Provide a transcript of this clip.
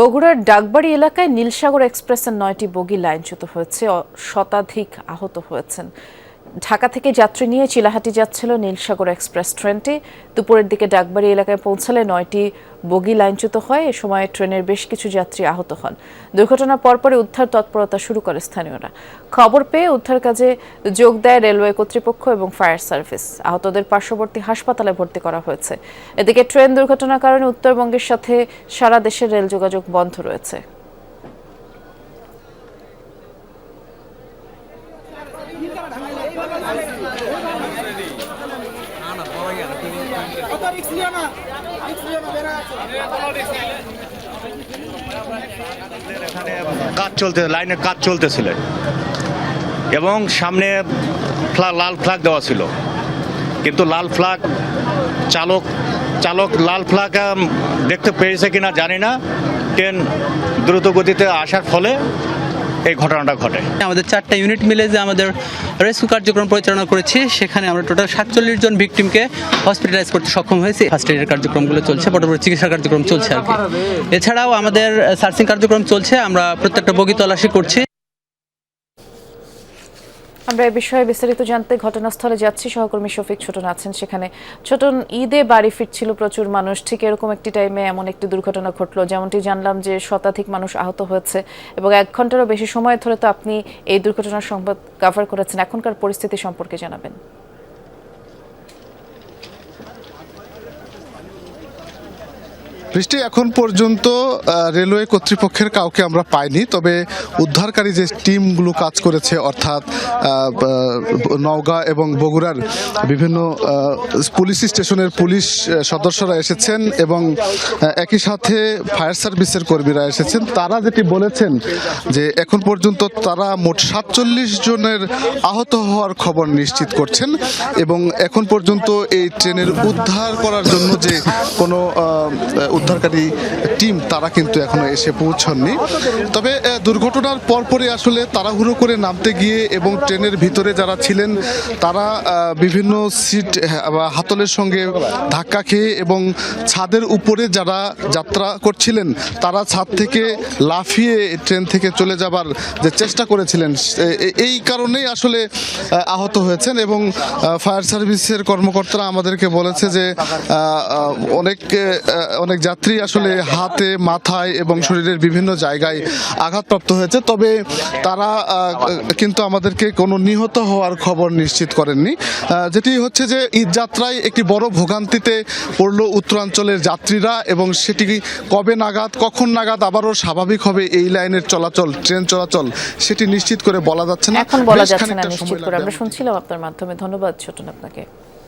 বগুড়ার ডাকবাড়ি এলাকায় নীলসাগর এক্সপ্রেসের 9টি বগি লাইনচ্যুত হয়েছে, শতাধিক আহত হয়েছেন। ঢাকা থেকে যাত্রী নিয়ে চিলাহাটি যাচ্ছিল নীলসাগর এক্সপ্রেস ট্রেনটি। দুপুরের দিকে ডাকবাড়ি এলাকায় পৌঁছালে 9টি বগি লাইনচ্যুত হয়। এ সময় ট্রেনের বেশ কিছু যাত্রী আহত হন। দুর্ঘটনার পরপরই উদ্ধার তৎপরতা শুরু করে স্থানীয়রা। খবর পেয়ে উদ্ধার কাজে যোগ দেয় রেলওয়ে কর্তৃপক্ষ এবং ফায়ার সার্ভিস। আহতদের পার্শ্ববর্তী হাসপাতালে ভর্তি করা হয়েছে। এদিকে ট্রেন দুর্ঘটনার কারণে উত্তরবঙ্গের সাথে সারা দেশের রেল যোগাযোগ বন্ধ রয়েছে। লাইনের কাজ চলতেছিল এবং সামনে লাল ফ্ল্যাগ দেওয়া ছিল, কিন্তু লাল ফ্ল্যাগ চালক লাল ফ্ল্যাগ দেখতে পেয়েছে কিনা জানি না। ট্রেন দ্রুত গতিতে আসার ফলে এই ঘটনাটা ঘটে। আমাদের 4টা ইউনিট মিলে যে আমাদের রেস্কিউ কার্যক্রম পরিচালনা করেছি, সেখানে আমরা টোটাল 47 জন ভিকটিমকে হসপিটালাইজ করতে সক্ষম হয়েছি। ফার্স্ট এডের কার্যক্রমগুলো চলছে, পরবর্তী চিকিৎসা কার্যক্রম চলছে আর কি। এছাড়াও আমাদের সার্চিং কার্যক্রম চলছে, আমরা প্রত্যেকটা বগি তল্লাশি করছি। আমরা এই বিষয়ে বিস্তারিত জানতে ঘটনাস্থলে যাচ্ছি। সহকর্মী শফিক ছোটন আছেন সেখানে। ছোটন, ঈদে বাড়ি ফিরছিল প্রচুর মানুষ, ঠিক এরকম একটি টাইমে এমন একটি দুর্ঘটনা ঘটলো। যেমনটি জানলাম যে শতাধিক মানুষ আহত হয়েছে এবং 1 ঘন্টারও বেশি সময় ধরে তো আপনি এই দুর্ঘটনার সংবাদ কভার করেছেন। এখনকার পরিস্থিতি সম্পর্কে জানাবেন। বৃষ্টি, এখন পর্যন্ত রেলওয়ে কর্তৃপক্ষের কাউকে আমরা পাইনি, তবে উদ্ধারকারী যে টিমগুলো কাজ করেছে, অর্থাৎ নওগাঁ এবং বগুড়ার বিভিন্ন পুলিশ স্টেশনের পুলিশ সদস্যরা এসেছেন এবং একই সাথে ফায়ার সার্ভিসের কর্মীরা এসেছেন। তারা যেটি বলেছেন যে এখন পর্যন্ত তারা মোট 47 জনের আহত হওয়ার খবর নিশ্চিত করছেন এবং এখন পর্যন্ত এই ট্রেনের উদ্ধার করার জন্য যে কোনো উদ্ধারকারী টিম তারা কিন্তু এখনো এসে পৌঁছননি। তবে দুর্ঘটনার পরপরই আসলে তাড়াহুড়ো করে নামতে গিয়ে এবং ট্রেনের ভিতরে যারা ছিলেন তারা বিভিন্ন সিট বা হাতলের সঙ্গে ধাক্কা খেয়ে এবং ছাদের উপরে যারা যাত্রা করছিলেন তারা ছাদ থেকে লাফিয়ে ট্রেন থেকে চলে যাবার যে চেষ্টা করেছিলেন, এই কারণেই আসলে আহত হয়েছেন। এবং ফায়ার সার্ভিসের কর্মকর্তারা আমাদেরকে বলেছে যে অনেক যাত্রী আসলে হাতে, মাথায় এবং শরীরের বিভিন্ন জায়গায় আঘাতপ্রাপ্ত হয়েছে। তবে তারা কিন্তু আমাদেরকে কোনো নিহত হওয়ার খবর নিশ্চিত করেননি। যেটি হচ্ছে যে ঈদ যাত্রায় একটি বড় ভোগান্তিতে পড়লো উত্তরাঞ্চলের যাত্রীরা এবং সেটি কখন নাগাদ আবারও স্বাভাবিক হবে এই লাইনের চলাচল, ট্রেন চলাচল, সেটি নিশ্চিত করে বলা যাচ্ছে না। এখন বলা যাচ্ছে না নিশ্চিত করে। আমরা শুনছিলাম আপনার মাধ্যমে। ধন্যবাদ ছোটন আপনাকে।